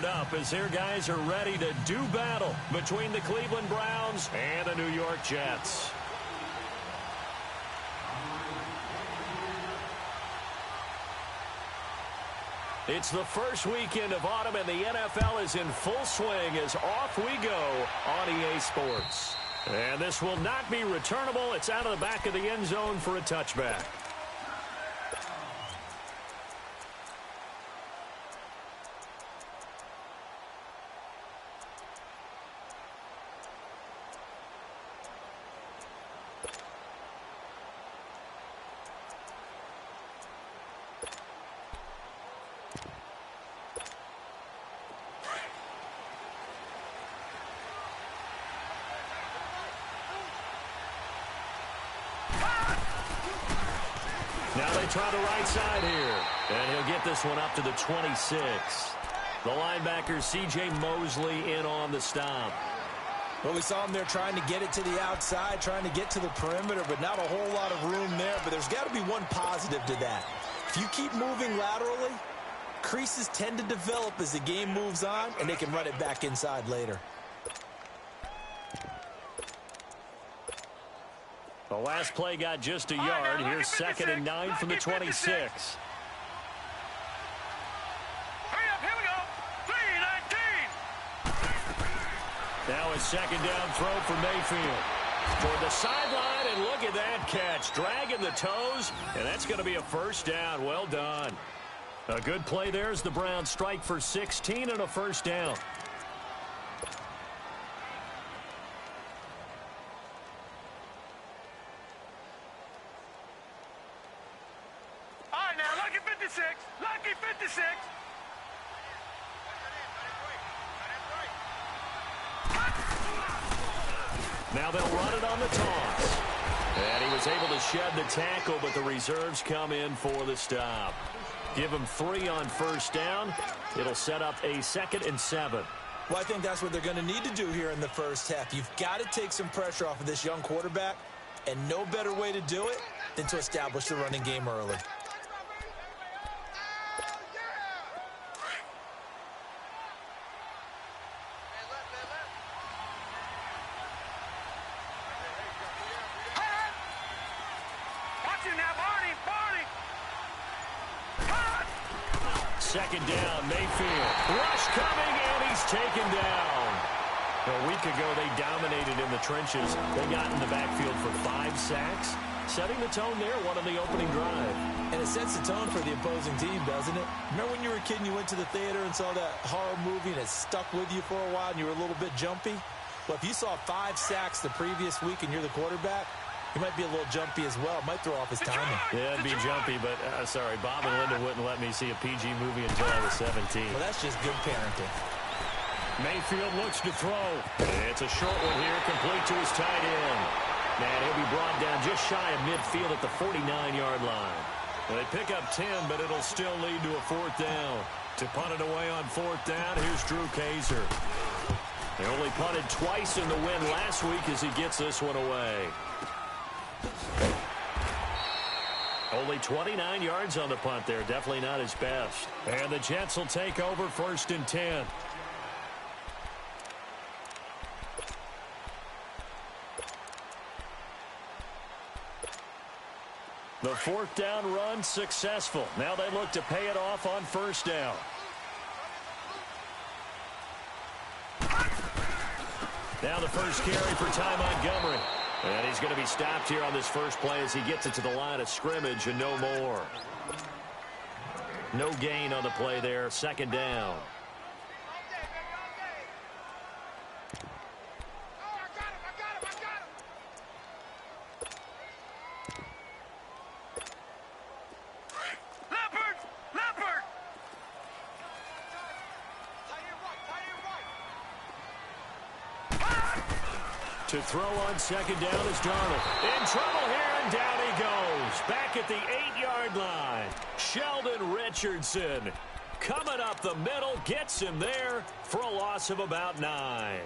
fired up as their guys are ready to do battle between the Cleveland Browns and the New York Jets. It's the first weekend of autumn, and the NFL is in full swing as off we go on EA Sports. And this will not be returnable. It's out of the back of the end zone for a touchback. Now they try the right side here. And he'll get this one up to the 26. The linebacker, C.J. Mosley, in on the stop. Well, we saw him there trying to get it to the outside, trying to get to the perimeter, but not a whole lot of room there. But there's got to be one positive to that. If you keep moving laterally, creases tend to develop as the game moves on, and they can run it back inside later. The last play got just a yard. Here's 2nd and 9 from the 26. Hurry up, here we go. 3-19. Now a 2nd down throw for Mayfield. Toward the sideline, and look at that catch. Dragging the toes, and that's going to be a 1st down. Well done. A good play there as the Browns strike for 16 and a 1st down. Lucky 56. Now they'll run it on the toss. And he was able to shed the tackle, but the reserves come in for the stop. Give him 3 on 1st down. It'll set up a 2nd and 7. Well, I think that's what they're going to need to do here in the first half. You've got to take some pressure off of this young quarterback, and no better way to do it than to establish the running game early. Second down, Mayfield. Rush coming, and he's taken down. A week ago, they dominated in the trenches. They got in the backfield for 5 sacks, setting the tone there, one on the opening drive. And it sets the tone for the opposing team, doesn't it? Remember when you were a kid and you went to the theater and saw that horror movie and it stuck with you for a while and you were a little bit jumpy? Well, if you saw 5 sacks the previous week and you're the quarterback, he might be a little jumpy as well. Might throw off his timing. Yeah, it'd be jumpy, but sorry, Bob and Linda wouldn't let me see a PG movie until I was 17. Well, that's just good parenting. Mayfield looks to throw. It's a short one here, complete to his tight end. And he'll be brought down just shy of midfield at the 49-yard line. Well, they pick up 10, but it'll still lead to a 4th down. To punt it away on 4th down, here's Drew Kaiser. They only punted twice in the win last week as he gets this one away. Only 29 yards on the punt there. Definitely not his best. And the Jets will take over 1st and 10. The 4th down run successful. Now they look to pay it off on 1st down. Now the first carry for Ty Montgomery. And he's going to be stopped here on this first play as he gets it to the line of scrimmage and no more. No gain on the play there. 2nd down. To throw on 2nd down is Darnold. In trouble here, and down he goes. Back at the 8-yard line. Sheldon Richardson coming up the middle, gets him there for a loss of about 9.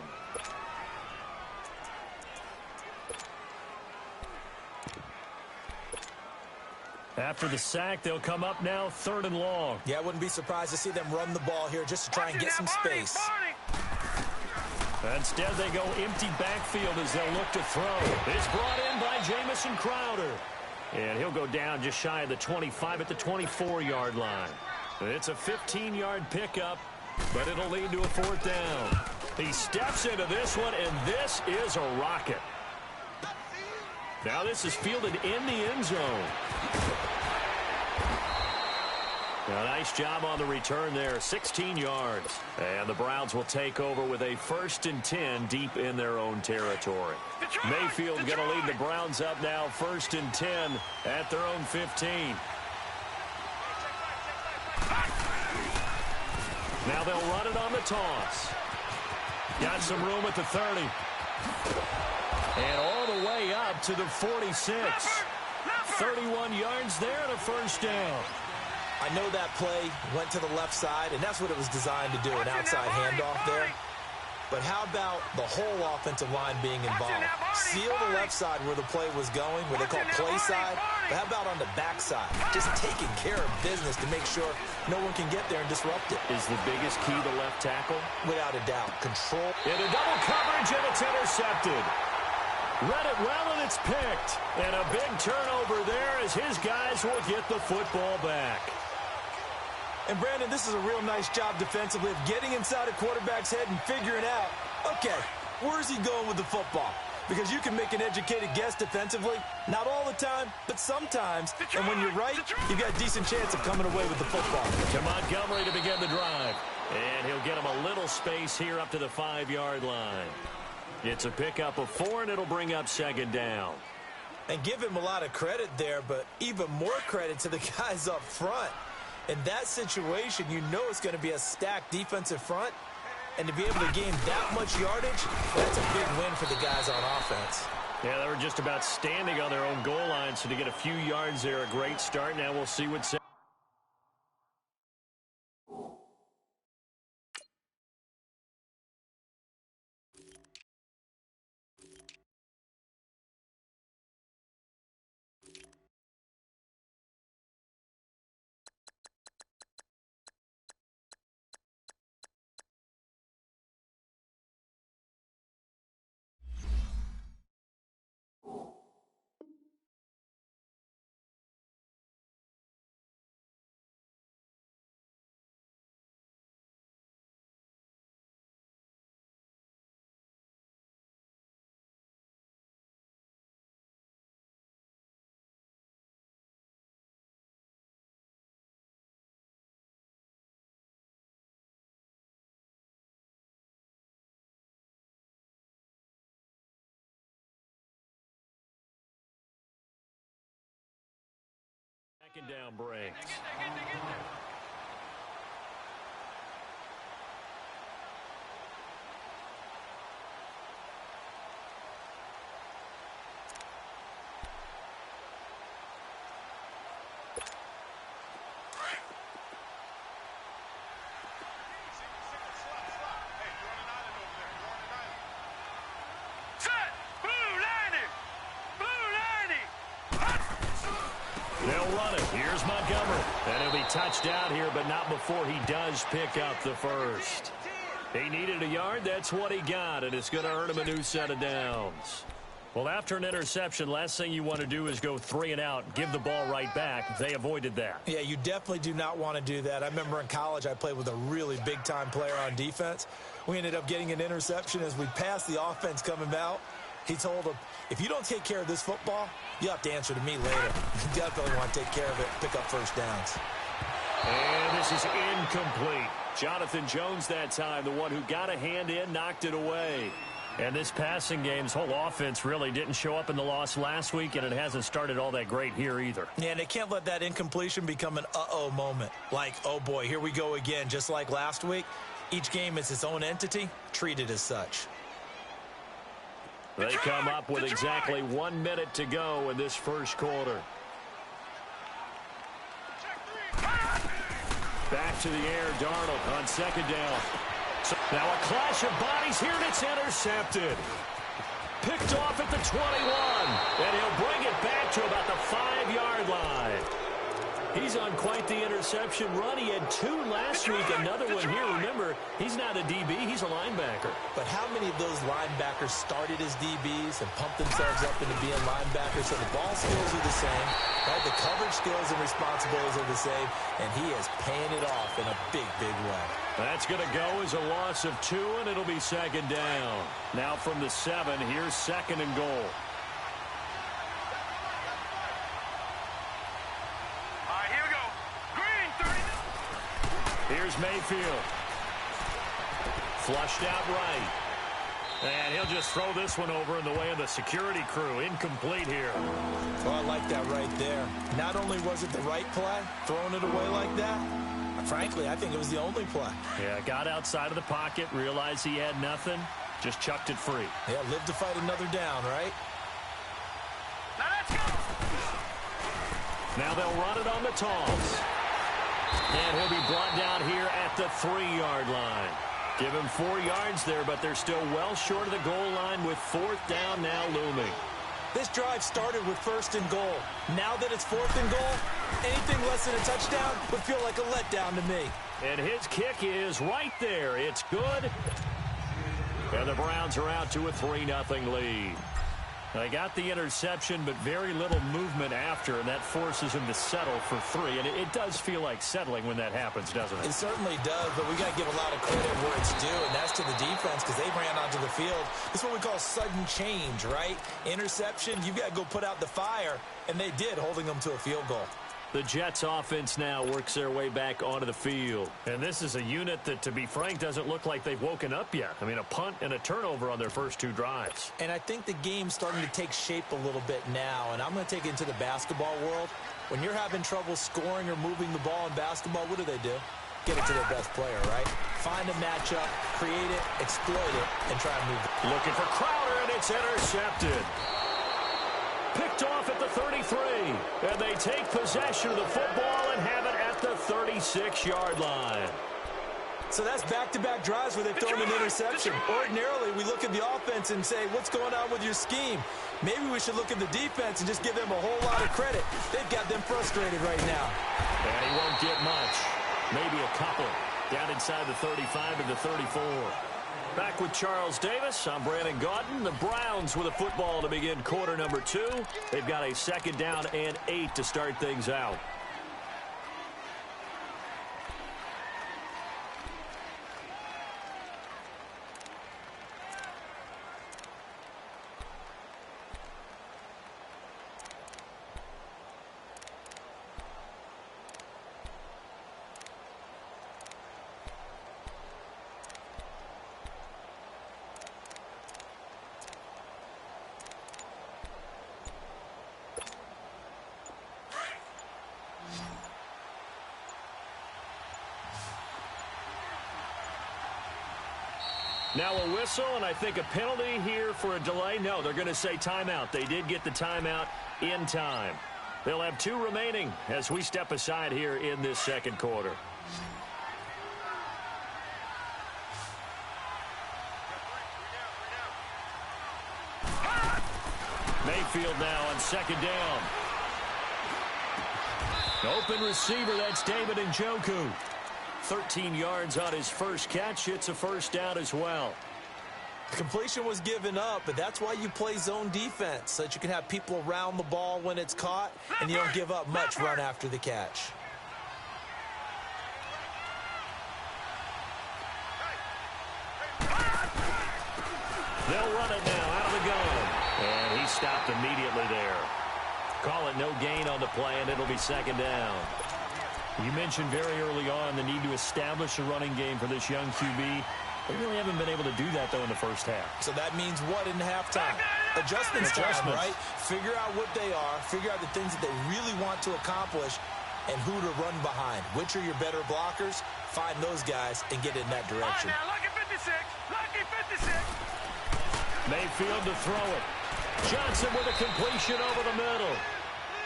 After the sack, they'll come up now 3rd and long. Yeah, I wouldn't be surprised to see them run the ball here just to try and get some space. Instead, they go empty backfield as they'll look to throw. It's brought in by Jamison Crowder. And he'll go down just shy of the 25 at the 24-yard line. It's a 15-yard pickup, but it'll lead to a 4th down. He steps into this one, and this is a rocket. Now this is fielded in the end zone. Now, nice job on the return there, 16 yards. And the Browns will take over with a 1st and 10 deep in their own territory. Mayfield going to lead the Browns up now, 1st and 10 at their own 15. Now they'll run it on the toss. Got some room at the 30. And all the way up to the 46. 31 yards there and a 1st down. I know that play went to the left side, and that's what it was designed to do, an outside handoff there. But how about the whole offensive line being involved? Seal the left side where the play was going, where they call play side. But how about on the back side? Just taking care of business to make sure no one can get there and disrupt it. Is the biggest key the left tackle? Without a doubt. Control. Into double coverage, and it's intercepted. Read it well, and it's picked. And a big turnover there as his guys will get the football back. And, Brandon, this is a real nice job defensively of getting inside a quarterback's head and figuring out, okay, where's he going with the football? Because you can make an educated guess defensively. Not all the time, but sometimes. And when you're right, you've got a decent chance of coming away with the football. To Montgomery to begin the drive. And he'll get him a little space here up to the 5-yard line. It's a pickup of 4, and it'll bring up 2nd down. And give him a lot of credit there, but even more credit to the guys up front. In that situation, you know it's going to be a stacked defensive front. And to be able to gain that much yardage, that's a big win for the guys on offense. Yeah, they were just about standing on their own goal line, so to get a few yards there, a great start. Now we'll see what's... Second down breaks. They'll run it. Here's Montgomery. And he'll be touched out here, but not before he does pick up the 1st. He needed a yard. That's what he got, and it's going to earn him a new set of downs. Well, after an interception, last thing you want to do is go 3 and out, give the ball right back. They avoided that. Yeah, you definitely do not want to do that. I remember in college I played with a really big-time player on defense. We ended up getting an interception as we passed the offense coming out. He told him, if you don't take care of this football, you'll have to answer to me later. You definitely want to take care of it, pick up 1st downs. And this is incomplete. Jonathan Jones that time, the one who got a hand in, knocked it away. And this passing game's whole offense really didn't show up in the loss last week, and it hasn't started all that great here either. Yeah, and they can't let that incompletion become an uh-oh moment. Like, oh boy, here we go again, just like last week. Each game is its own entity, treated as such. They come up with exactly 1 minute to go in this first quarter. Back to the air, Darnold on 2nd down. So now a clash of bodies here, and it's intercepted. Picked off at the 21, and he'll bring it back to about the 5-yard line. He's on quite the interception run. He had 2 last week, another one here. Remember, he's not a DB, he's a linebacker. But how many of those linebackers started as DBs and pumped themselves up into being linebackers? So the ball skills are the same, right? The coverage skills and responsibilities are the same, and he is paying it off in a big, big way. That's going to go as a loss of 2, and it'll be second down. Now from the 7, here's second and goal. Here's Mayfield. Flushed out right. And he'll just throw this one over in the way of the security crew. Incomplete here. Well, I like that right there. Not only was it the right play, throwing it away like that, frankly, I think it was the only play. Yeah, got outside of the pocket, realized he had nothing, just chucked it free. Yeah, live to fight another down, right? Now let's go. Now they'll run it on the toss. And he'll be brought down here at the 3-yard line. Give him 4 yards there, but they're still well short of the goal line with 4th down now looming. This drive started with 1st and goal. Now that it's 4th and goal, anything less than a touchdown would feel like a letdown to me. And his kick is right there. It's good. And the Browns are out to a 3-0 lead. They got the interception, but very little movement after, and that forces him to settle for 3. And it does feel like settling when that happens, doesn't it? It certainly does, but we got to give a lot of credit where it's due, and that's to the defense because they ran onto the field. It's what we call sudden change, right? Interception, you've got to go put out the fire, and they did, holding them to a field goal. The Jets offense now works their way back onto the field. And this is a unit that, to be frank, doesn't look like they've woken up yet. I mean, a punt and a turnover on their first 2 drives. And I think the game's starting to take shape a little bit now, and I'm going to take it into the basketball world. When you're having trouble scoring or moving the ball in basketball, what do? Get it to their best player, right? Find a matchup, create it, exploit it, and try and move it. Looking for Crowder, and it's intercepted. Picked off at the 33, and they take possession of the football and have it at the 36-yard line. So that's back-to-back drives where they've thrown an interception. Ordinarily, we look at the offense and say, what's going on with your scheme? Maybe we should look at the defense and just give them a whole lot of credit. They've got them frustrated right now. And he won't get much. Maybe a couple. Down inside the 35 and the 34. Back with Charles Davis, I'm Brandon Gaudin. The Browns with a football to begin quarter number 2. They've got a 2nd down and 8 to start things out. Now a whistle, and I think a penalty here for a delay. No, they're going to say timeout. They did get the timeout in time. They'll have 2 remaining as we step aside here in this second quarter. Mayfield now on 2nd down. Open receiver, that's David Njoku. 13 yards on his first catch. It's a 1st down as well. The completion was given up, but that's why you play zone defense, so that you can have people around the ball when it's caught, and you don't give up much run after the catch. They'll run it now out of the gun. And he stopped immediately there. Call it no gain on the play, and it'll be 2nd down. You mentioned very early on the need to establish a running game for this young QB. They really haven't been able to do that, though, in the first half. So that means what in halftime? Adjustments time, right? Figure out what they are, figure out the things that they really want to accomplish, and who to run behind. Which are your better blockers? Find those guys and get in that direction. All right, now, lucky 56. Lucky 56. Mayfield to throw it. Johnson with a completion over the middle.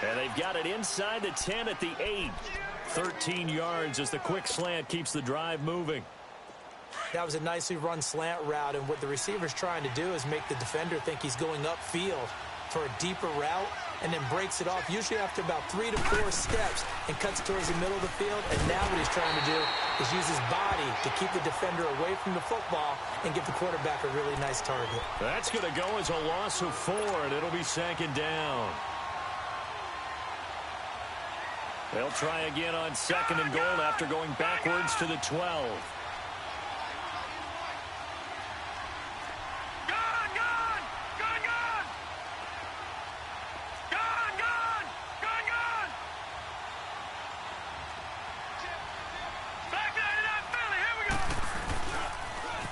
And they've got it inside the 10 at the 8. 13 yards as the quick slant keeps the drive moving. That was a nicely run slant route, and what the receiver's trying to do is make the defender think he's going upfield for a deeper route, and then breaks it off, usually after about 3 to 4 steps, and cuts towards the middle of the field. And now what he's trying to do is use his body to keep the defender away from the football and give the quarterback a really nice target. That's going to go as a loss of 4, and it'll be 2nd down. They'll try again on 2nd and goal after going backwards to the 12.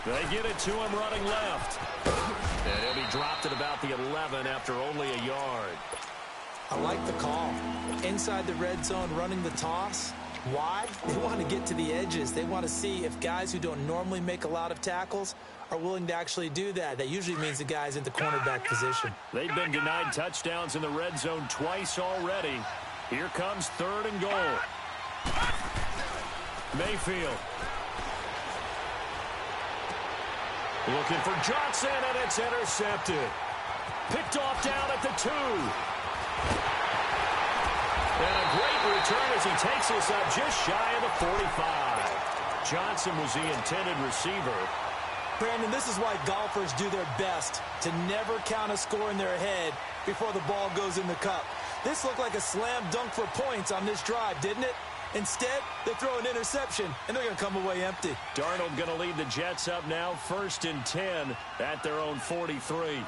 They get it to him running left. And he'll be dropped at about the 11 after only a yard. I like the call. Inside the red zone, running the toss. Why? They want to get to the edges. They want to see if guys who don't normally make a lot of tackles are willing to actually do that. That usually means the guy's in the cornerback position. They've been denied touchdowns in the red zone twice already. Here comes 3rd and goal. Mayfield. Looking for Johnson, and it's intercepted. Picked off down at the 2. And a great return as he takes us up just shy of the 45. Johnson was the intended receiver. Brandon, this is why golfers do their best to never count a score in their head before the ball goes in the cup. This looked like a slam dunk for points on this drive, didn't it? Instead, they throw an interception, and they're going to come away empty. Darnold going to lead the Jets up now, 1st and 10 at their own 43.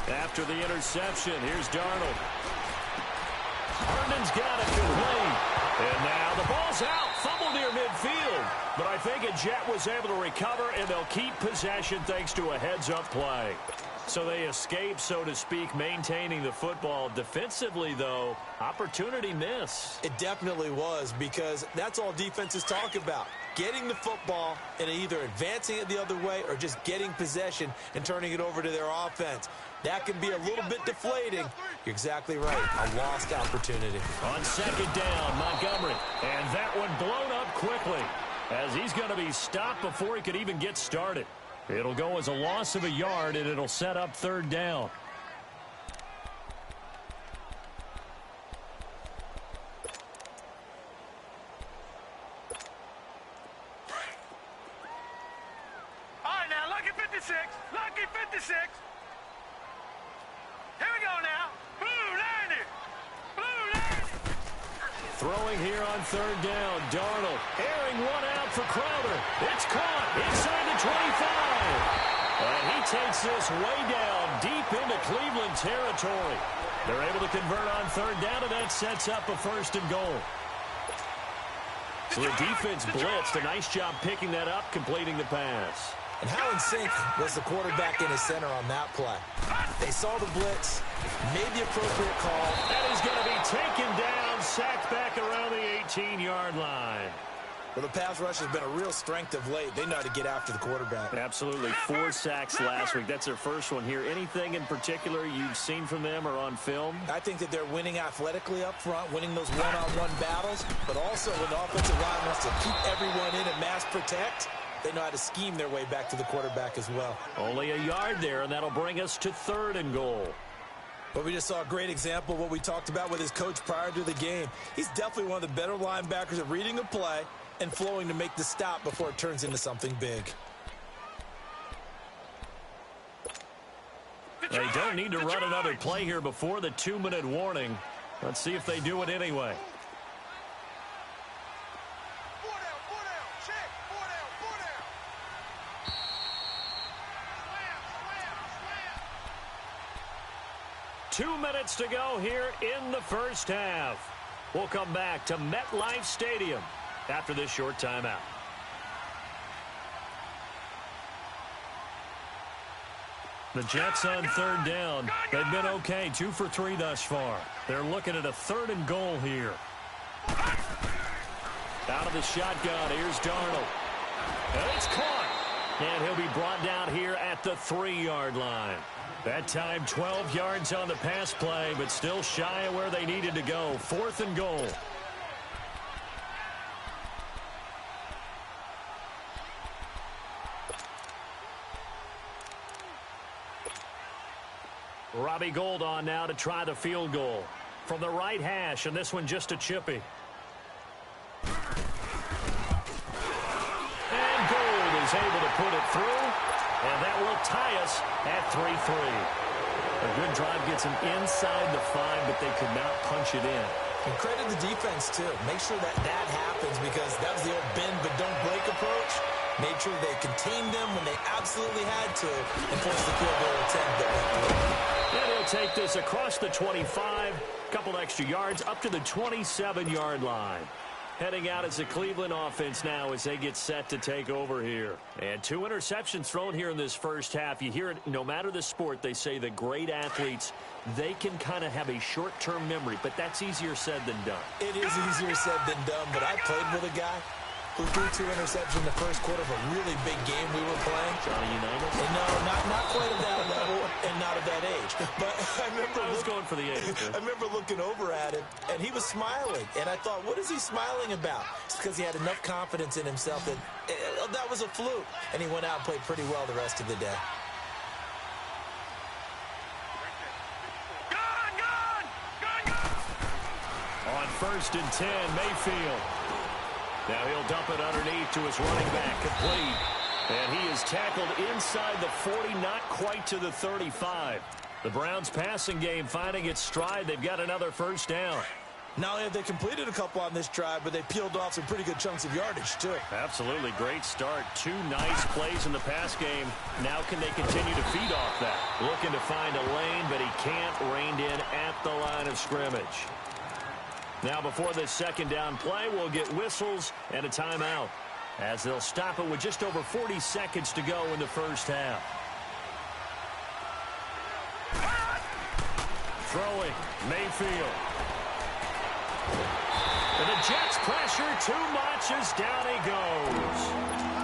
After the interception, here's Darnold. Herndon's got it complete. And now the ball's out. Fumble near midfield. But I think a Jet was able to recover, and they'll keep possession thanks to a heads-up play. So they escape, so to speak, maintaining the football. Defensively, though, opportunity miss. It definitely was, because that's all defenses talk about. Getting the football and either advancing it the other way or just getting possession and turning it over to their offense. That can be a little bit deflating. You're exactly right. A lost opportunity. On 2nd down, Montgomery. And that one blown up quickly as he's going to be stopped before he could even get started. It'll go as a loss of a yard, and it'll set up 3rd down. All right, now, lucky 56. Lucky 56. Here we go now. Blue 90. Blue 90. Throwing here on 3rd down. Darnold airing one out for Crowder. It's caught inside the 25. And he takes this way down deep into Cleveland territory. They're able to convert on 3rd down, and that sets up a 1st and goal. So the defense blitzed. A nice job picking that up, completing the pass. And how in sync was the quarterback in his center on that play? They saw the blitz, made the appropriate call. And he's going to be taken down, sacked back around the 18-yard line. Well, the pass rush has been a real strength of late. They know how to get after the quarterback. Absolutely. 4 sacks last week. That's their first one here. Anything in particular you've seen from them or on film? I think that they're winning athletically up front, winning those one-on-one battles, but also when the offensive line wants to keep everyone in and mass protect, they know how to scheme their way back to the quarterback as well. Only a yard there, and that'll bring us to 3rd and goal. But we just saw a great example of what we talked about with his coach prior to the game. He's definitely one of the better linebackers at reading a play and flowing to make the stop before it turns into something big. They don't need to run another play here before the 2-minute warning. Let's see if they do it anyway. Slam. 2 minutes to go here in the first half. We'll come back to MetLife Stadium after this short timeout. The Jets on 3rd down. They've been okay, 2 for 3 thus far. They're looking at a 3rd and goal here. Out of the shotgun, here's Darnold. And it's caught. And he'll be brought down here at the 3-yard line. That time 12 yards on the pass play, but still shy of where they needed to go. 4th and goal. Robbie Gould on now to try the field goal. From the right hash, and this one just a chippy. And Gould is able to put it through, and that will tie us at 3-3. A good drive gets him inside the 5, but they could not punch it in. And credit the defense, too. Make sure that happens because that was the old bend but don't break approach. Made sure they contained them when they absolutely had to and forced the field goal attempt that went through. And he'll take this across the 25, couple extra yards up to the 27-yard line. Heading out as the Cleveland offense now as they get set to take over here. And 2 interceptions thrown here in this first half. You hear it, no matter the sport, they say the great athletes, they can kind of have a short-term memory, but that's easier said than done. It is easier said than done, but I played with a guy who threw 2 interceptions in the first quarter of a really big game we were playing. Johnny Unitas? And no, not quite at that level and not at that age. But I was going for the age. I remember looking over at him, and he was smiling. And I thought, what is he smiling about? It's because he had enough confidence in himself that that was a fluke. And he went out and played pretty well the rest of the day. On 1st and 10, Mayfield. Now he'll dump it underneath to his running back, complete. And he is tackled inside the 40, not quite to the 35. The Browns passing game finding its stride. They've got another first down. Not only have they completed a couple on this drive, but they peeled off some pretty good chunks of yardage, too. Absolutely. Great start. 2 nice plays in the pass game. Now can they continue to feed off that? Looking to find a lane, but he can't. Reined in at the line of scrimmage. Now before this second down play, we'll get whistles and a timeout as they'll stop it with just over 40 seconds to go in the first half. Throwing, Mayfield. And the Jets pressure too much as down he goes.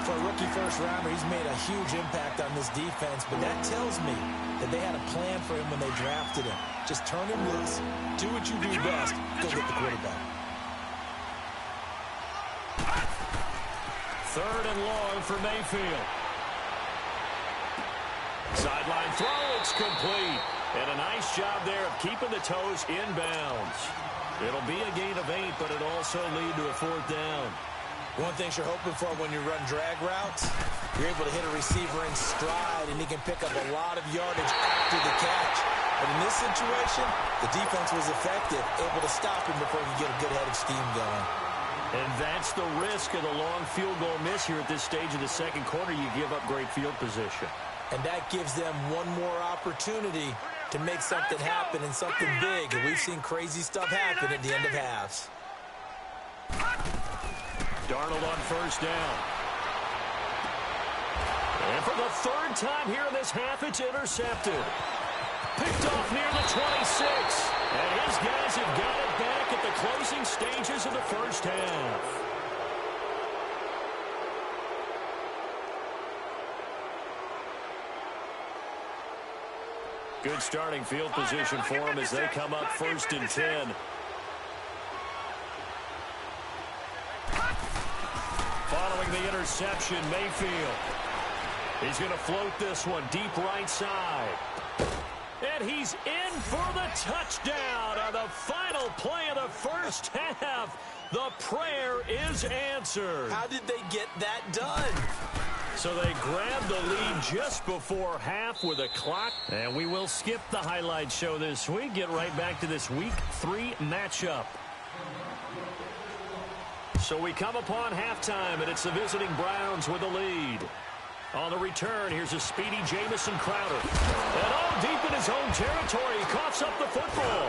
For a rookie first-rounder, he's made a huge impact on this defense, but that tells me that they had a plan for him when they drafted him. Just turn him loose, do what you do best, go get the quarterback. 3rd and long for Mayfield. Sideline throw, it's complete. And a nice job there of keeping the toes inbounds. It'll be a gain of 8, but it'll also lead to a 4th down. One thing you're hoping for when you run drag routes, you're able to hit a receiver in stride, and he can pick up a lot of yardage after the catch. But in this situation, the defense was effective, able to stop him before he could get a good head of steam going. And that's the risk of the long field goal miss here at this stage of the second quarter. You give up great field position. And that gives them one more opportunity to make something happen and something big. And we've seen crazy stuff happen at the end of halves. Darnold on first down. And for the 3rd time here in this half, it's intercepted. Picked off near the 26. And his guys have got it back at the closing stages of the first half. Good starting field position for him as they come up 1st and 10. Following the interception, Mayfield. He's going to float this one deep right side. And he's in for the touchdown on the final play of the first half. The prayer is answered. How did they get that done? So they grab the lead just before half with a clock. And we will skip the highlight show this week. Get right back to this Week 3 matchup. So we come upon halftime, and it's the visiting Browns with the lead. On the return, here's a speedy Jamison Crowder. And all deep in his own territory, he coughs up the football.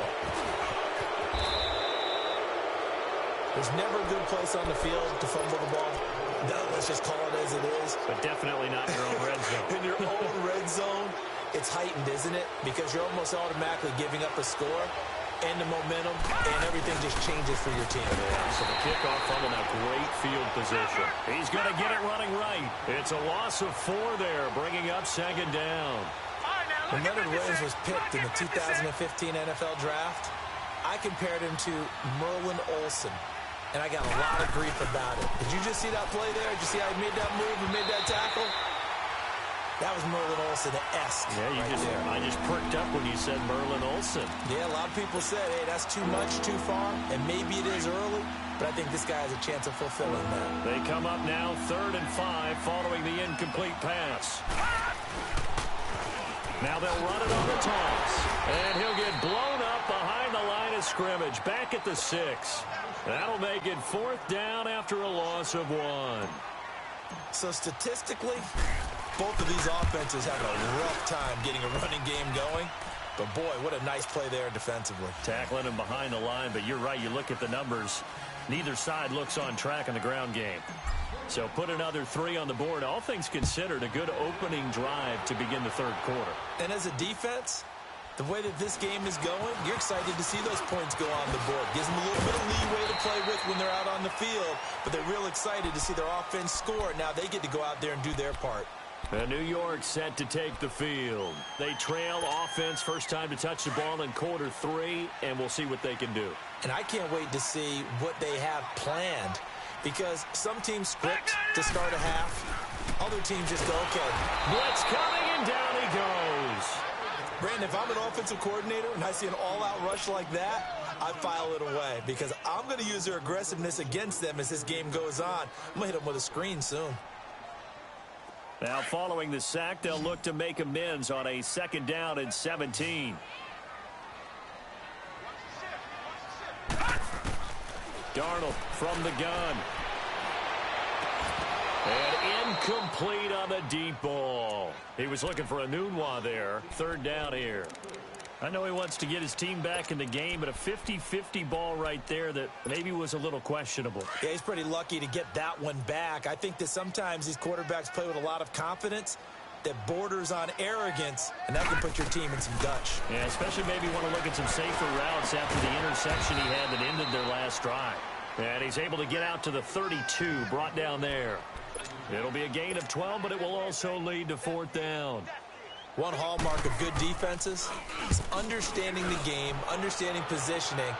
There's never a good place on the field to fumble the ball. No, let's just call it as it is. But definitely not in your own red zone. In your own red zone, it's heightened, isn't it? Because you're almost automatically giving up a score and the momentum, and everything just changes for your team. Yeah, so the kickoff fumble, now great field position. He's going to get it running right. It's a loss of 4 there, bringing up 2nd down. When Leonard Williams was picked in the 2015 NFL Draft, I compared him to Merlin Olsen, and I got a lot of grief about it. Did you just see that play there? Did you see how he made that move and made that tackle? That was Merlin Olsen-esque. Yeah, I just perked up when you said Merlin Olsen. Yeah, a lot of people said, hey, that's too much, too far, and maybe it is early, but I think this guy has a chance of fulfilling that. They come up now 3rd and 5 following the incomplete pass. Now they'll run it on the toss. And he'll get blown up behind the line of scrimmage, back at the 6. That'll make it 4th down after a loss of 1. So statistically, both of these offenses having a rough time getting a running game going. But, boy, what a nice play there defensively. Tackling him behind the line, but you're right. You look at the numbers. Neither side looks on track in the ground game. So put another 3 on the board. All things considered, a good opening drive to begin the 3rd quarter. And as a defense, the way that this game is going, you're excited to see those points go on the board. Gives them a little bit of leeway to play with when they're out on the field, but they're real excited to see their offense score. Now they get to go out there and do their part. And New York set to take the field. They trail offense, first time to touch the ball in quarter 3, and we'll see what they can do. And I can't wait to see what they have planned, because some teams script to start a half. Other teams just go, okay. Blitz coming, and down he goes. Brandon, if I'm an offensive coordinator and I see an all-out rush like that, I file it away, because I'm going to use their aggressiveness against them as this game goes on. I'm going to hit them with a screen soon. Now, following the sack, they'll look to make amends on a 2nd down and 17. Darnold from the gun. And incomplete on the deep ball. He was looking for a Nunwa there. 3rd down here. I know he wants to get his team back in the game, but a 50-50 ball right there that maybe was a little questionable. Yeah, he's pretty lucky to get that one back. I think that sometimes these quarterbacks play with a lot of confidence that borders on arrogance, and that can put your team in some Dutch. Yeah, especially maybe want to look at some safer routes after the interception he had that ended their last drive. And he's able to get out to the 32, brought down there. It'll be a gain of 12, but it will also lead to 4th down. One hallmark of good defenses is understanding the game, understanding positioning,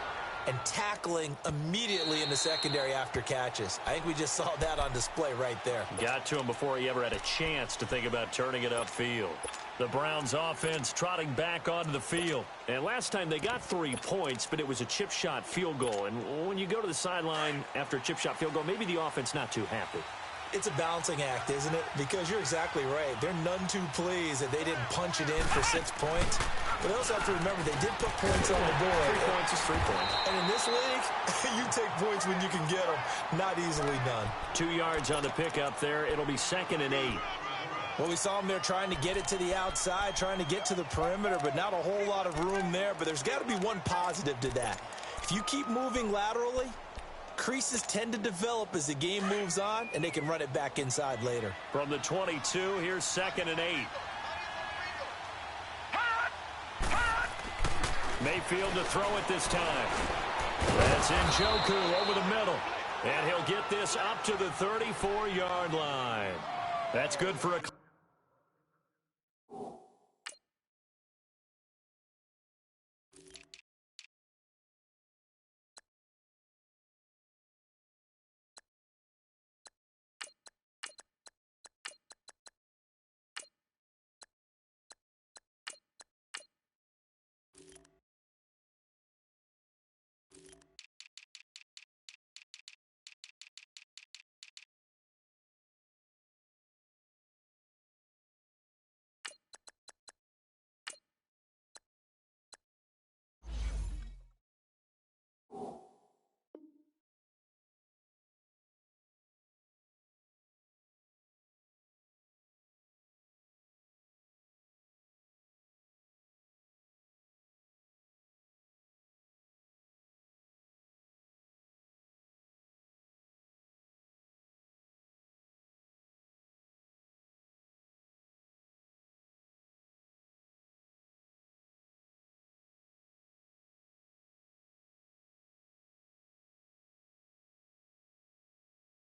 and tackling immediately in the secondary after catches. I think we just saw that on display right there. Got to him before he ever had a chance to think about turning it upfield. The Browns offense trotting back onto the field. And last time they got 3 points, but it was a chip shot field goal. And when you go to the sideline after a chip shot field goal, maybe the offense not too happy. It's a balancing act, isn't it? Because you're exactly right. They're none too pleased that they didn't punch it in for 6 points. But they also have to remember they did put points on the board. 3 points is 3 points. And in this league, you take points when you can get them. Not easily done. 2 yards on the pickup there. It'll be 2nd and 8. Well, we saw them there trying to get it to the outside, trying to get to the perimeter, but not a whole lot of room there. But there's got to be one positive to that. If you keep moving laterally, creases tend to develop as the game moves on, and they can run it back inside later. From the 22, here's 2nd and 8. Mayfield to throw it this time. That's Njoku over the middle. And he'll get this up to the 34-yard line. That's good for a...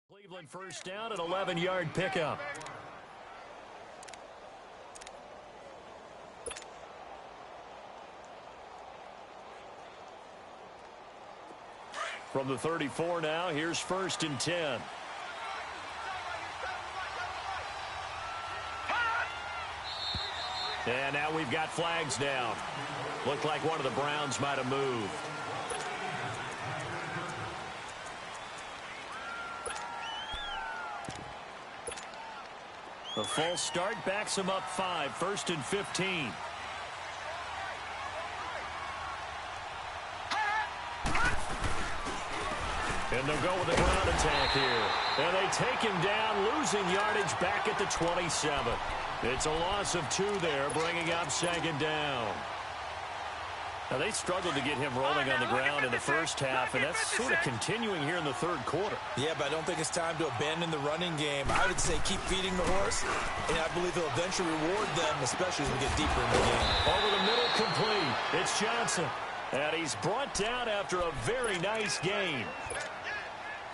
Cleveland first down, an 11-yard pickup. From the 34 now, here's 1st and 10. And now we've got flags down. Looked like one of the Browns might have moved. The false start backs him up 5, 1st and 15. And they'll go with a ground attack here. And they take him down, losing yardage back at the 27. It's a loss of 2 there, bringing up 2nd down. Now, they struggled to get him rolling on the ground in the first half, and that's sort of continuing here in the 3rd quarter. Yeah, but I don't think it's time to abandon the running game. I would say keep feeding the horse, and I believe he'll eventually reward them, especially as we get deeper in the game. Over the middle, complete. It's Johnson. And he's brought down after a very nice gain.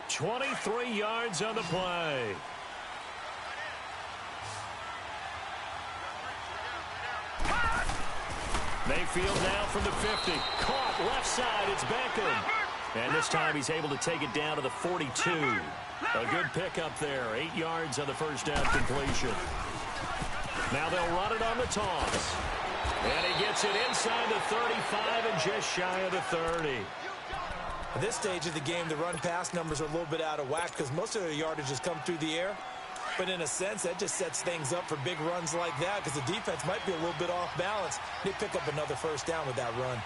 23 yards on the play. Mayfield now from the 50. Caught left side. It's Beckham. And this time he's able to take it down to the 42. A good pickup there. 8 yards on the first down completion. Now they'll run it on the toss. And he gets it inside the 35 and just shy of the 30. At this stage of the game, the run-pass numbers are a little bit out of whack because most of their yardage has come through the air. But in a sense, that just sets things up for big runs like that because the defense might be a little bit off balance. They pick up another first down with that run.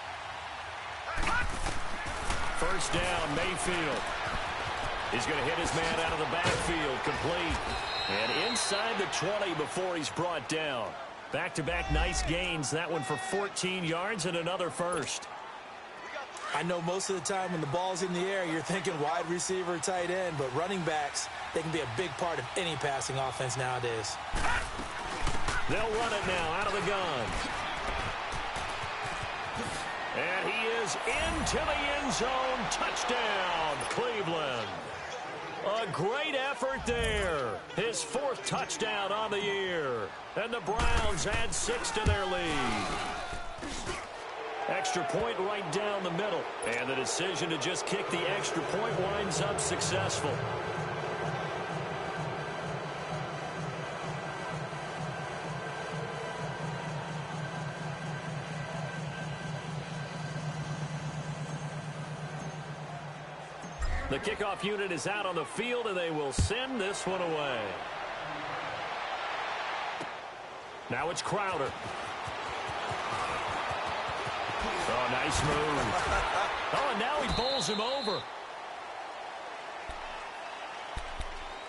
First down, Mayfield. He's going to hit his man out of the backfield, complete. And inside the 20 before he's brought down. Back-to-back nice gains. That one for 14 yards and another first. I know most of the time when the ball's in the air, you're thinking wide receiver, tight end, but running backs, they can be a big part of any passing offense nowadays. They'll run it now out of the gun. And he is into the end zone. Touchdown, Cleveland. A great effort there. His 4th touchdown on the year. And the Browns add 6 to their lead. Extra point right down the middle. And the decision to just kick the extra point winds up successful. The kickoff unit is out on the field, and they will send this one away. Now it's Crowder. Oh, nice move. Oh, and now he bowls him over.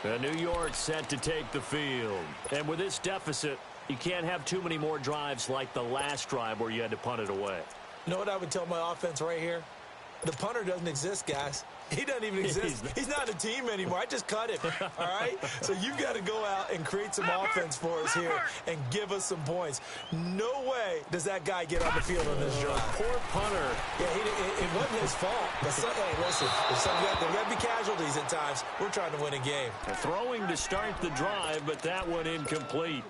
The New York set to take the field. And with this deficit, you can't have too many more drives like the last drive where you had to punt it away. You know what I would tell my offense right here? The punter doesn't exist, guys. He doesn't even exist. He's not a team anymore. I just cut him, all right? So you've got to go out and create some offense for us here and give us some points. No way does that guy get on the field on this drive. Poor punter. Yeah, it wasn't his fault. But hey, listen, there's got to be casualties at times. We're trying to win a game. Throwing to start the drive, but that one incomplete.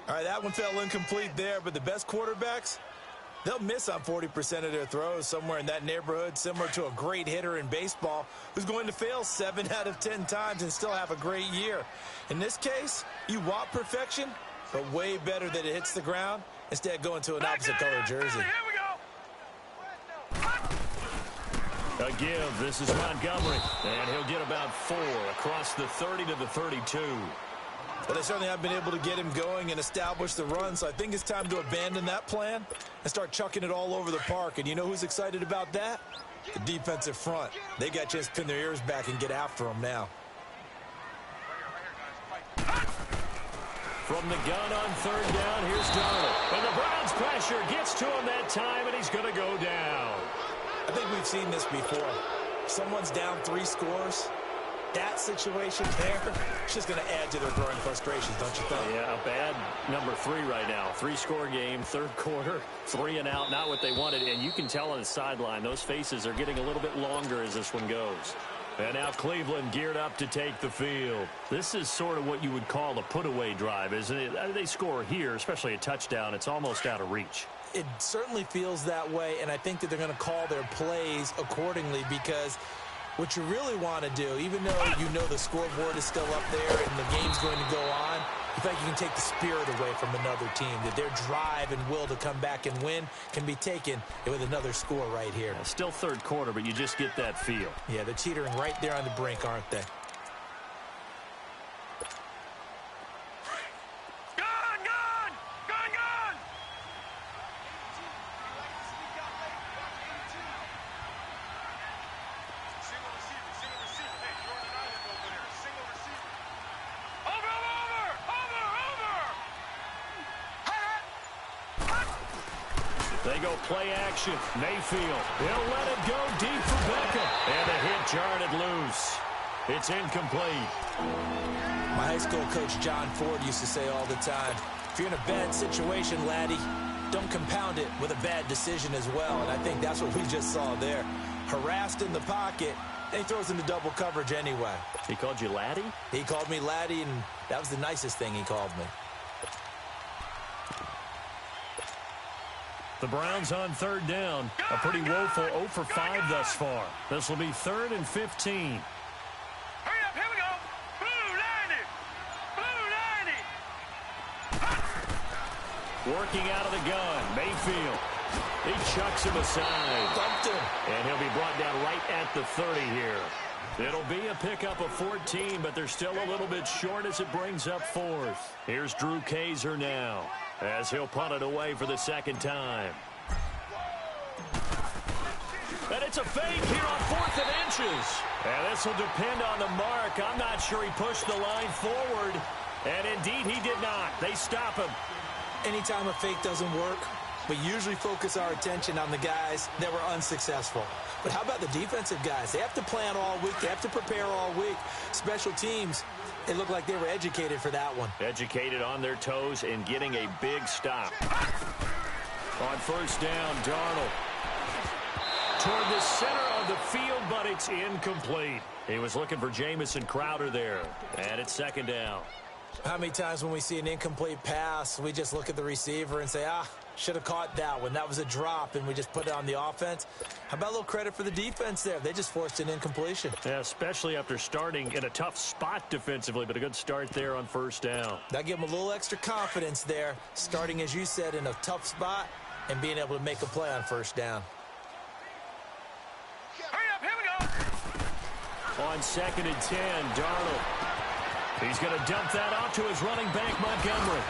All right, that one fell incomplete there, but the best quarterbacks, they'll miss on 40% of their throws somewhere in that neighborhood, similar to a great hitter in baseball who's going to fail 7 out of 10 times and still have a great year. In this case, you want perfection, but way better that it hits the ground instead of going to an opposite color jersey. A give. This is Montgomery, and he'll get about 4 across the 30 to the 32. But they certainly haven't been able to get him going and establish the run, so I think it's time to abandon that plan and start chucking it all over the park. And you know who's excited about that? The defensive front. They got a chance to pin their ears back and get after him now. From the gun on 3rd down, here's Darnold. And the Browns pressure gets to him that time, and he's going to go down. I think we've seen this before. Someone's down 3 scores. That situation there, it's just going to add to their growing frustrations, don't you think? Yeah, a bad number 3 right now. 3-score game, 3rd quarter, 3 and out, not what they wanted. And you can tell on the sideline, those faces are getting a little bit longer as this one goes. And now Cleveland geared up to take the field. This is sort of what you would call a put-away drive, isn't it? They score here, especially a touchdown. It's almost out of reach. It certainly feels that way, and I think that they're going to call their plays accordingly because what you really want to do, even though you know the scoreboard is still up there and the game's going to go on, I feel like you can take the spirit away from another team, that their drive and will to come back and win can be taken with another score right here. Yeah, still third quarter, but you just get that feel. Yeah, they're teetering right there on the brink, aren't they? They go play action. Mayfield. He'll let it go deep for Beckham. And the hit jarred it loose. It's incomplete. My high school coach John Ford used to say all the time, if you're in a bad situation, laddie, don't compound it with a bad decision as well. And I think that's what we just saw there. Harassed in the pocket, and he throws into double coverage anyway. He called you laddie? He called me laddie, and that was the nicest thing he called me. The Browns on third down. A pretty woeful 0 for 5 thus far. This will be 3rd and 15. Hurry up, here we go. Blue 90. Blue 90. Working out of the gun. Mayfield. He chucks him aside. Dumped him. And he'll be brought down right at the 30 here. It'll be a pickup of 14, but they're still a little bit short as it brings up 4th. Here's Drew Kaiser now, as he'll punt it away for the second time. And it's a fake here on 4th and inches. And this will depend on the mark. I'm not sure he pushed the line forward. And indeed, he did not. They stop him. Anytime a fake doesn't work, we usually focus our attention on the guys that were unsuccessful. But how about the defensive guys? They have to plan all week. They have to prepare all week. Special teams, it looked like they were educated for that one. Educated on their toes and getting a big stop. On first down, Darnold. Toward the center of the field, but it's incomplete. He was looking for Jamison Crowder there. And it's second down. How many times when we see an incomplete pass, we just look at the receiver and say, should have caught that one. That was a drop, and we just put it on the offense. How about a little credit for the defense there? They just forced an incompletion. Yeah, especially after starting in a tough spot defensively, but a good start there on first down. That gave them a little extra confidence there, starting, as you said, in a tough spot and being able to make a play on first down. Hurry up, here we go. On 2nd and 10, Darnold. He's going to dump that off to his running back, Montgomery.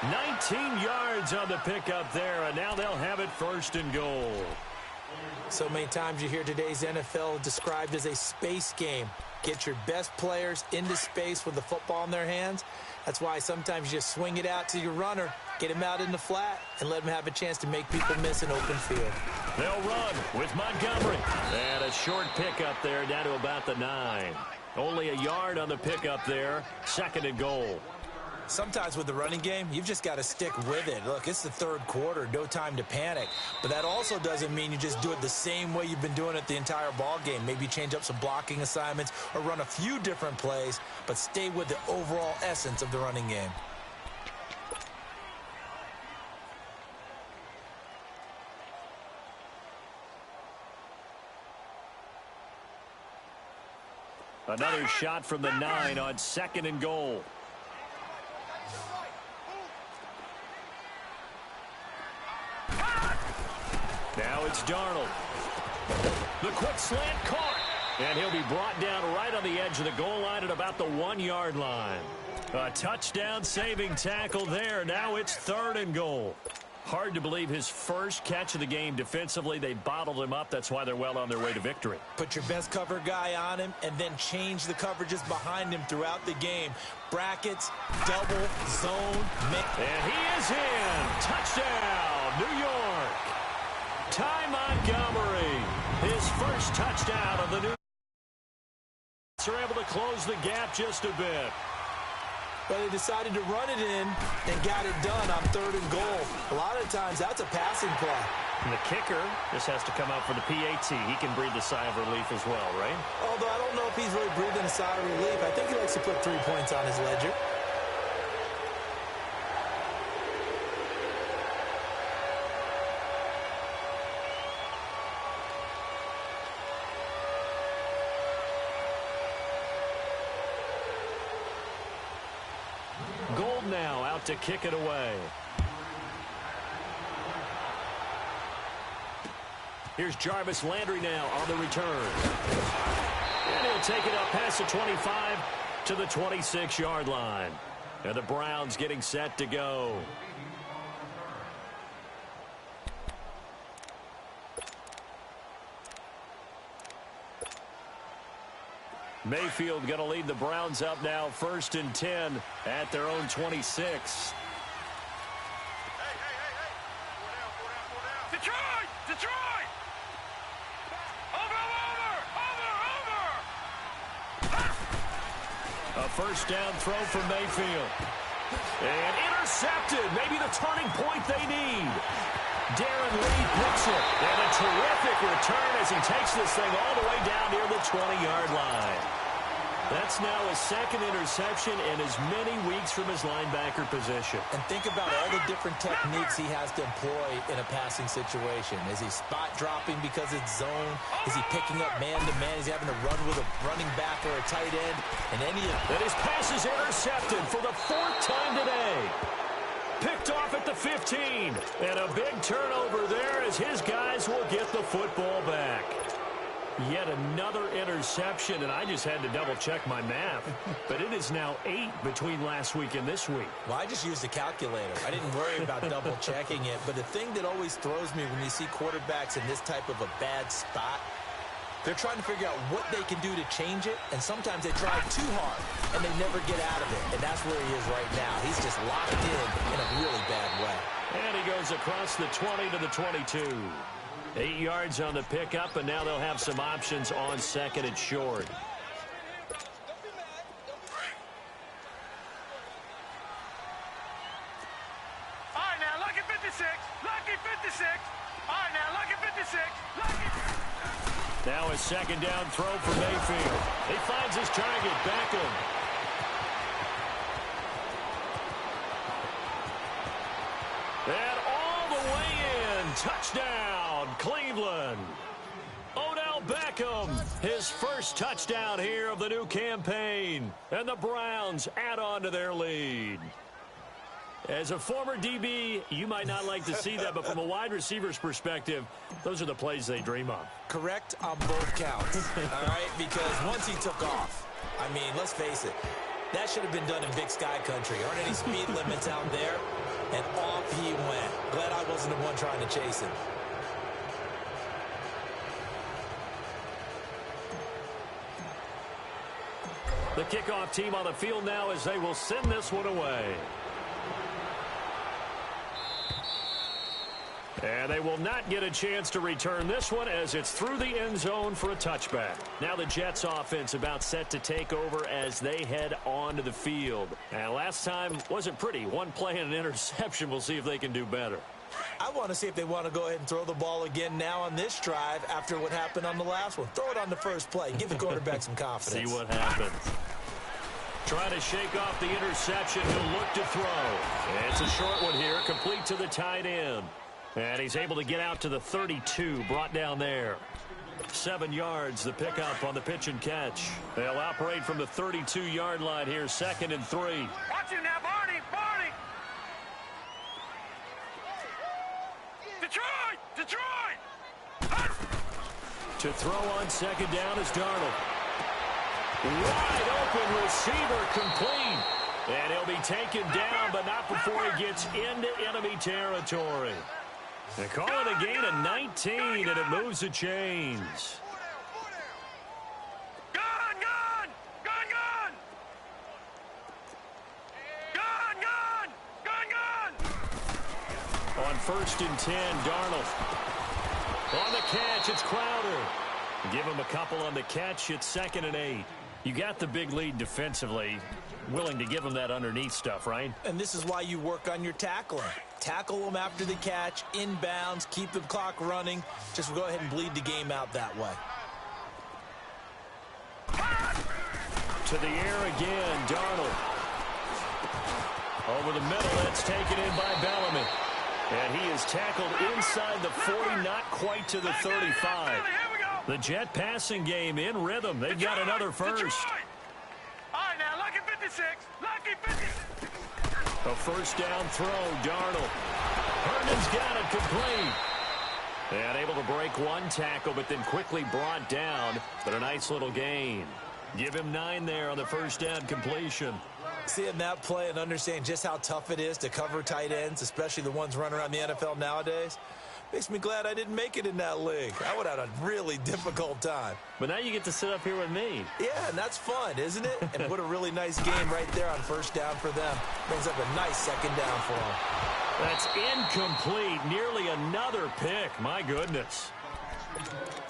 19 yards on the pickup there, and now they'll have it 1st and goal. So many times you hear today's NFL described as a space game. Get your best players into space with the football in their hands. That's why sometimes you just swing it out to your runner, get him out in the flat, and let him have a chance to make people miss an open field. They'll run with Montgomery. And a short pickup there down to about the 9. Only a yard on the pickup there. 2nd and goal. Sometimes with the running game, you've just got to stick with it. Look, it's the 3rd quarter, no time to panic. But that also doesn't mean you just do it the same way you've been doing it the entire ball game. Maybe change up some blocking assignments or run a few different plays, but stay with the overall essence of the running game. Another shot from the 9 on 2nd and goal. Now it's Darnold. The quick slant caught. And he'll be brought down right on the edge of the goal line at about the 1-yard line. A touchdown-saving tackle there. Now it's 3rd and goal. Hard to believe his first catch of the game defensively. They bottled him up. That's why they're well on their way to victory. Put your best cover guy on him and then change the coverages behind him throughout the game. Brackets, double, zone, mix. And he is in. Touchdown, New York. Ty Montgomery. His first touchdown of the New York. Are able to close the gap just a bit. But they decided to run it in and got it done on 3rd and goal. A lot of times, that's a passing play. And the kicker just has to come out for the PAT. He can breathe a sigh of relief as well, right? Although I don't know if he's really breathing a sigh of relief. I think he likes to put 3 points on his ledger. Sutton now out to kick it away. Here's Jarvis Landry now on the return. And he'll take it up past the 25 to the 26-yard line. And the Browns getting set to go. Mayfield going to lead the Browns up now, 1st and 10 at their own 26. Detroit! Detroit! Over! A first down throw from Mayfield. And intercepted. Maybe the turning point they need. Darren Lee picks it. And a terrific return as he takes this thing all the way down near the 20-yard line. That's now his 2nd interception in as many weeks from his linebacker position. And think about all the different techniques he has to employ in a passing situation. Is he spot dropping because it's zone? Is he picking up man-to-man? Is he having to run with a running back or a tight end? And any of that, his pass is intercepted for the 4th time today. Picked off at the 15. And a big turnover there as his guys will get the football back. Yet another interception, and I just had to double-check my math. But it is now 8 between last week and this week. Well, I just used a calculator. I didn't worry about double-checking it. But the thing that always throws me when you see quarterbacks in this type of a bad spot, they're trying to figure out what they can do to change it, and sometimes they try too hard, and they never get out of it. And that's where he is right now. He's just locked in a really bad way. And he goes across the 20 to the 22. 8 yards on the pickup, and now they'll have some options on 2nd and short. All right, now, lucky 56. Lucky 56. All right, now, lucky 56. Lucky. Now a 2nd down throw for Mayfield. He finds his target, Beckham. And all the way in, touchdown, Cleveland. Odell Beckham, his first touchdown here of the new campaign. And the Browns add on to their lead. As a former DB, you might not like to see that, but from a wide receiver's perspective, those are the plays they dream of. Correct on both counts, all right? Because once he took off, I mean, let's face it, that should have been done in Big Sky Country. Aren't any speed limits out there? And off he went. Glad I wasn't the one trying to chase him. The kickoff team on the field now as they will send this one away. And they will not get a chance to return this one as it's through the end zone for a touchback. Now the Jets offense about set to take over as they head onto the field. And last time wasn't pretty. One play and an interception. We'll see if they can do better. I want to see if they want to go ahead and throw the ball again now on this drive after what happened on the last one. Throw it on the first play. Give the quarterback some confidence. See what happens. Trying to shake off the interception. He'll look to throw. And it's a short one here, complete to the tight end. And he's able to get out to the 32, brought down there. 7 yards, the pickup on the pitch and catch. They'll operate from the 32-yard line here, 2nd and 3. Watch him now, Barney! Barney! Detroit! Detroit! To throw on 2nd down is Darnold. Wide open receiver, complete. And he'll be taken down, but not before he gets into enemy territory. They call it a gain of 19, and it moves the chains. Gun! Gun! Gun! Gun! Gun! Gun! Gun! Gun! On 1st and 10, Darnold. On the catch, it's Crowder. Give him a couple on the catch, it's 2nd and 8. You got the big lead defensively. Willing to give him that underneath stuff, right? And this is why you work on your tackling. Tackle them after the catch, inbounds, keep the clock running. Just go ahead and bleed the game out that way. To the air again, Darnold. Over the middle, that's taken in by Bellamy. And he is tackled inside the 40, not quite to the 35. The Jet passing game in rhythm. They've got another first. All right, now, lucky 56. Lucky 56. A first down throw, Darnold. Herndon's got it complete. And able to break one tackle, but then quickly brought down. But a nice little gain. Give him 9 there on the first down completion. Seeing that play and understanding just how tough it is to cover tight ends, especially the ones running around the NFL nowadays, makes me glad I didn't make it in that league. I would have had a really difficult time. But now you get to sit up here with me. Yeah, and that's fun, isn't it? And what a really nice game right there on first down for them. Brings up a nice second down for them. That's incomplete. Nearly another pick. My goodness.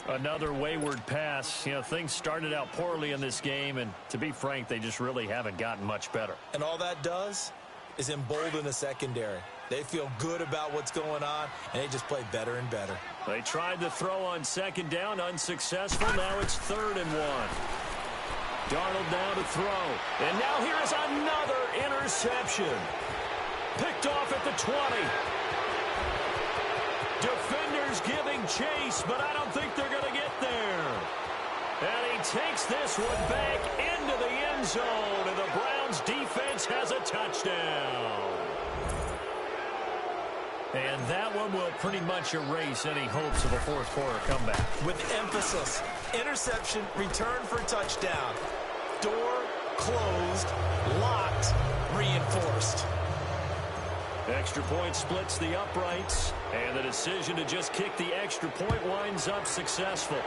Another wayward pass. You know, things started out poorly in this game, and to be frank, they just really haven't gotten much better. And all that does is embolden the secondary. They feel good about what's going on, and they just play better and better. They tried to throw on second down, unsuccessful. Now it's 3rd and 1. Darnold now to throw. And now here is another interception. Picked off at the 20. Defenders giving chase, but I don't think they're going to get there. And he takes this one back into the end zone, and the Browns defense has a touchdown. And that one will pretty much erase any hopes of a fourth quarter comeback. With emphasis, interception, return for touchdown. Door closed, locked, reinforced. Extra point splits the uprights, and the decision to just kick the extra point winds up successful.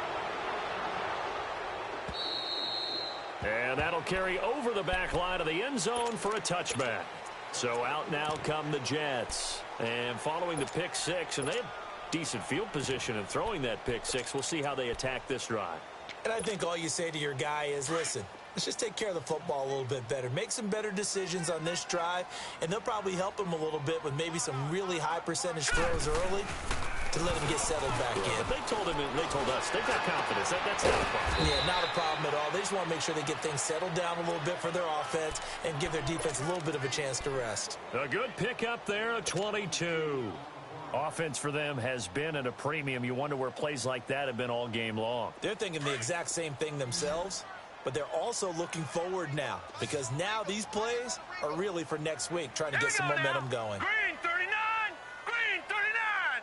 And that'll carry over the back line of the end zone for a touchback. So out now come the Jets. And following the pick six, and they have decent field position in throwing that pick six. We'll see how they attack this drive. And I think all you say to your guy is, listen, let's just take care of the football a little bit better. Make some better decisions on this drive, and they'll probably help him a little bit with maybe some really high percentage throws early to let him get settled back in. But they told us, they've got confidence. That's not a problem. Yeah, not a problem at all. They just want to make sure they get things settled down a little bit for their offense and give their defense a little bit of a chance to rest. A good pickup there, a 22. Offense for them has been at a premium. You wonder where plays like that have been all game long. They're thinking the exact same thing themselves, but they're also looking forward now because now these plays are really for next week, trying to get some momentum going. Green 39! Green 39!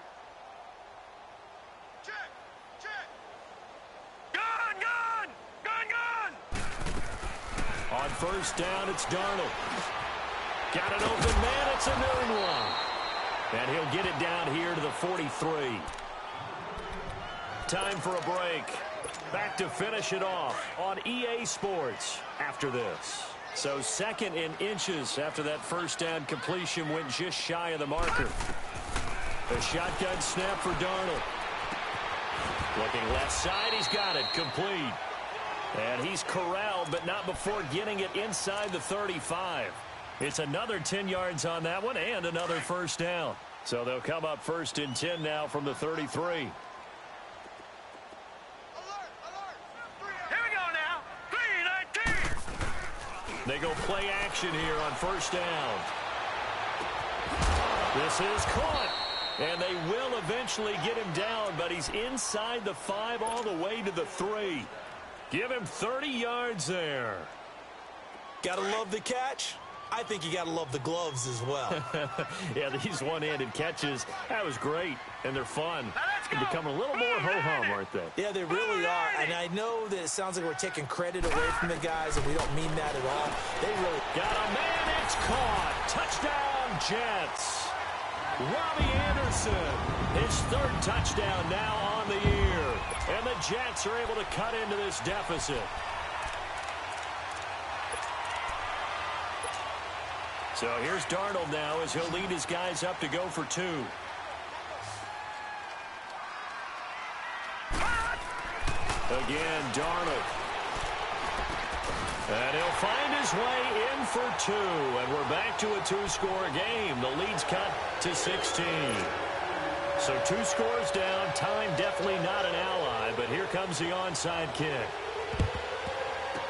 Check! Check! Gun! Gun! Gun! Gun! On first down, it's Darnold. Got an open man. It's a noon one. And he'll get it down here to the 43. Time for a break. Back to finish it off on EA Sports after this. So 2nd and inches after that first down completion went just shy of the marker. A shotgun snap for Darnold. Looking left side, he's got it complete. And he's corralled, but not before getting it inside the 35. It's another 10 yards on that one and another first down. So they'll come up 1st and 10 now from the 33. They go play action here on first down. This is caught. And they will eventually get him down, but he's inside the 5 all the way to the 3. Give him 30 yards there. Gotta love the catch. I think you gotta love the gloves as well. Yeah, these one-handed catches, that was great, and they're fun. They become a little more ho-hum, aren't they? Yeah, they really are, and I know that it sounds like we're taking credit away from the guys, and we don't mean that at all. They really got a man, it's caught. Touchdown, Jets. Robbie Anderson, his 3rd touchdown now on the year, and the Jets are able to cut into this deficit. So here's Darnold now as he'll lead his guys up to go for 2. Again, Darnold. And he'll find his way in for 2. And we're back to a 2-score game. The lead's cut to 16. So 2 scores down. Time definitely not an ally, but here comes the onside kick.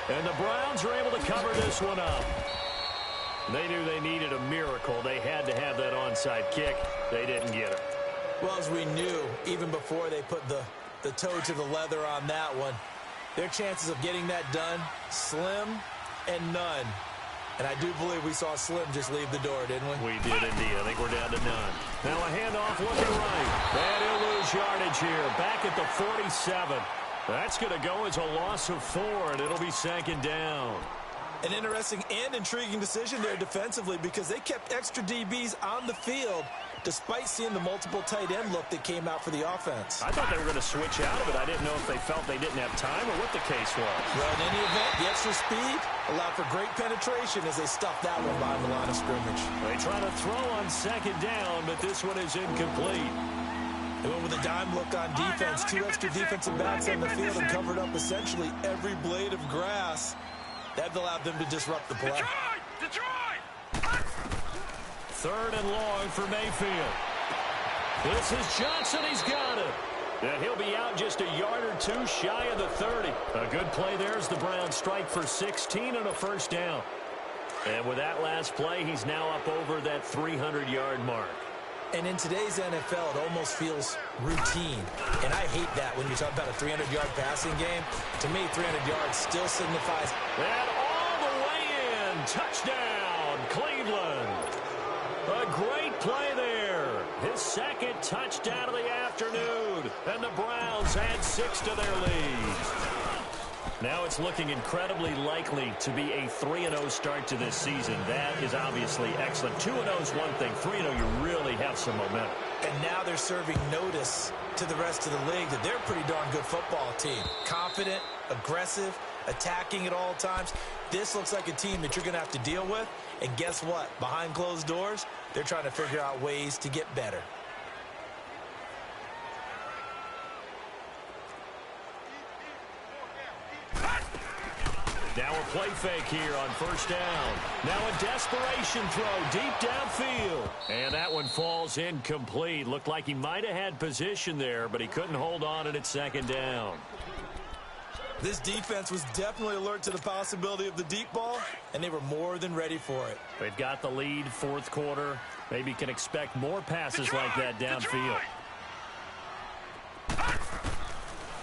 And the Browns are able to cover this one up. They knew they needed a miracle. They had to have that onside kick. They didn't get it. Well, as we knew, even before they put the toe to the leather on that one, their chances of getting that done, slim and none. And I do believe we saw Slim just leave the door, didn't we? We did indeed. I think we're down to none. Now a handoff looking right. And he'll lose yardage here. Back at the 47. That's going to go as a loss of 4, and it'll be second down. An interesting and intriguing decision there defensively because they kept extra DBs on the field despite seeing the multiple tight end look that came out for the offense. I thought they were going to switch out of it. I didn't know if they felt they didn't have time or what the case was. Well, in any event, the extra speed allowed for great penetration as they stuffed that one behind the line of scrimmage. They try to throw on second down, but this one is incomplete. They went with a dime look on defense, 2 extra defensive backs on the field and covered up essentially every blade of grass. That allowed them to disrupt the play. Detroit! Third and long for Mayfield. This is Johnson. He's got it. And he'll be out just a yard or 2 shy of the 30. A good play there as the Browns strike for 16 and a first down. And with that last play, he's now up over that 300-yard mark. And in today's NFL, it almost feels routine. And I hate that when you talk about a 300-yard passing game. To me, 300 yards still signifies. And all the way in. Touchdown, Cleveland. A great play there. His second touchdown of the afternoon. And the Browns add 6 to their lead. Now it's looking incredibly likely to be a 3-0 start to this season. That is obviously excellent. 2-0 is one thing. 3-0, you really have some momentum. And now they're serving notice to the rest of the league that they're a pretty darn good football team. Confident, aggressive, attacking at all times. This looks like a team that you're going to have to deal with. And guess what? Behind closed doors, they're trying to figure out ways to get better. Now a play fake here on first down. Now a desperation throw deep downfield. And that one falls incomplete. Looked like he might have had position there, but he couldn't hold on and it's second down. This defense was definitely alert to the possibility of the deep ball, and they were more than ready for it. They've got the lead, fourth quarter. Maybe can expect more passes like that downfield.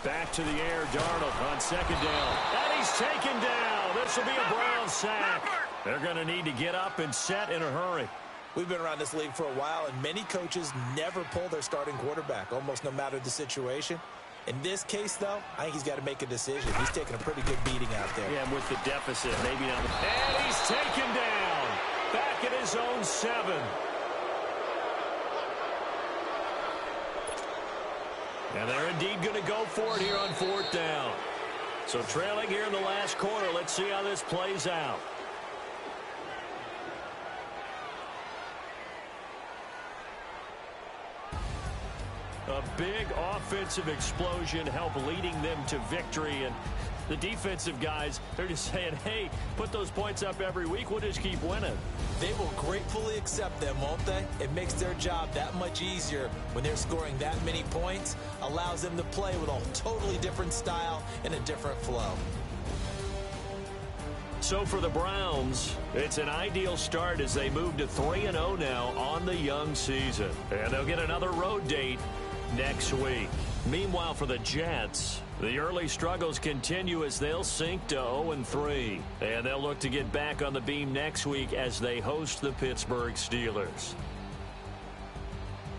Back to the air, Darnold on second down. And he's taken down. This will be a Brown sack. They're going to need to get up and set in a hurry. We've been around this league for a while, and many coaches never pull their starting quarterback, almost no matter the situation. In this case, though, I think he's got to make a decision. He's taking a pretty good beating out there. Yeah, with the deficit, maybe not. And he's taken down. Back at his own 7. And they're indeed going to go for it here on fourth down. So trailing here in the last quarter. Let's see how this plays out. A big offensive explosion helped leading them to victory. And the defensive guys, they're just saying, hey, put those points up every week. We'll just keep winning. They will gratefully accept them, won't they? It makes their job that much easier when they're scoring that many points. Allows them to play with a totally different style and a different flow. So for the Browns, it's an ideal start as they move to 3-0 now on the young season. And they'll get another road date next week. Meanwhile, for the Jets, the early struggles continue as they'll sink to 0-3. And they'll look to get back on the beam next week as they host the Pittsburgh Steelers.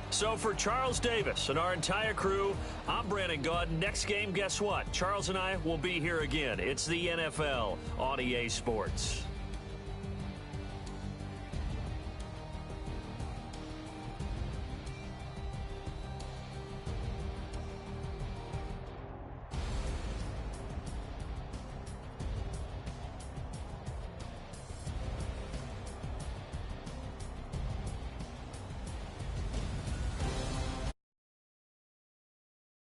So for Charles Davis and our entire crew, I'm Brandon Gaud. Next game, guess what? Charles and I will be here again. It's the NFL on EA Sports.